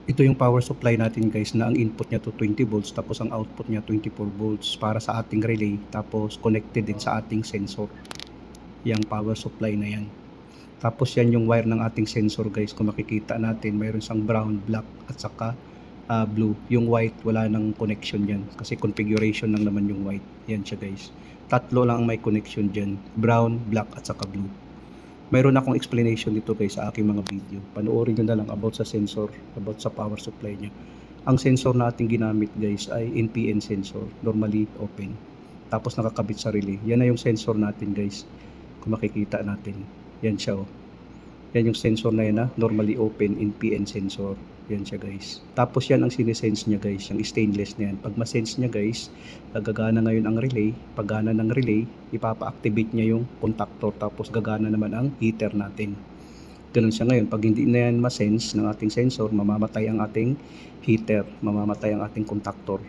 Ito yung power supply natin guys, na ang input niya to 20 volts tapos ang output niya 24 volts para sa ating relay, tapos connected din sa ating sensor. Yang power supply na yan. Tapos yan yung wire ng ating sensor guys, kung makikita natin mayroon siyang brown, black at saka blue. Yung white wala nang connection yan kasi configuration lang naman yung white. Yan siya guys. Tatlo lang ang may connection dyan, brown, black at saka blue. Mayroon akong explanation dito guys sa aking mga video. Panoorin nyo na lang about sa sensor, about sa power supply niya. Ang sensor natin ginamit guys ay NPN sensor, normally open. Tapos nakakabit sa relay. Yan na yung sensor natin guys. Kung makikita natin. Yan siya oh. Yan yung sensor na yan na normally open NPN sensor. Yan siya guys. Tapos yan ang sinesense niya guys, yung stainless na yan. Pag masense niya guys, gagana ngayon ang relay. Pag gana ng relay, ipapa-activate niya yung contactor. Tapos gagana naman ang heater natin. Ganun siya ngayon. Pag hindi na yan masense ng ating sensor, mamamatay ang ating heater, mamamatay ang ating contactor.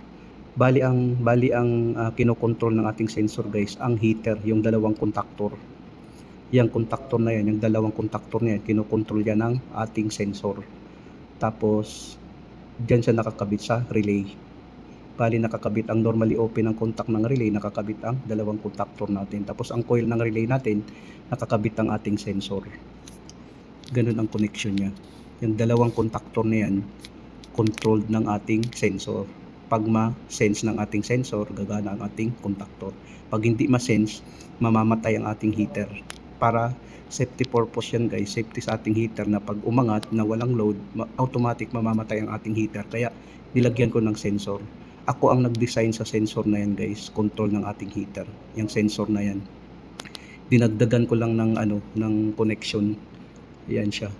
Bali ang kinokontrol ng ating sensor guys, ang heater, yung dalawang contactor. Yung contactor na yan, yung dalawang contactor na yan, kinokontrol yan ng ating sensor. Tapos dyan siya nakakabit sa relay. Bali nakakabit ang normally open ang contact ng relay, nakakabit ang dalawang contactor natin. Tapos ang coil ng relay natin, nakakabit ang ating sensor. Ganun ang connection niya. Yung dalawang contactor na yan, controlled ng ating sensor. Pag ma-sense ng ating sensor, gagana ang ating contactor. Pag hindi ma-sense, mamamatay ang ating heater. Para safety purpose yan guys, safety sa ating heater, na pag umangat na walang load, automatic mamamatay ang ating heater. Kaya nilagyan ko ng sensor. Ako ang nag-design sa sensor na yan guys, control ng ating heater. Yung sensor na yan, dinagdagan ko lang ng ng connection. Yan siya.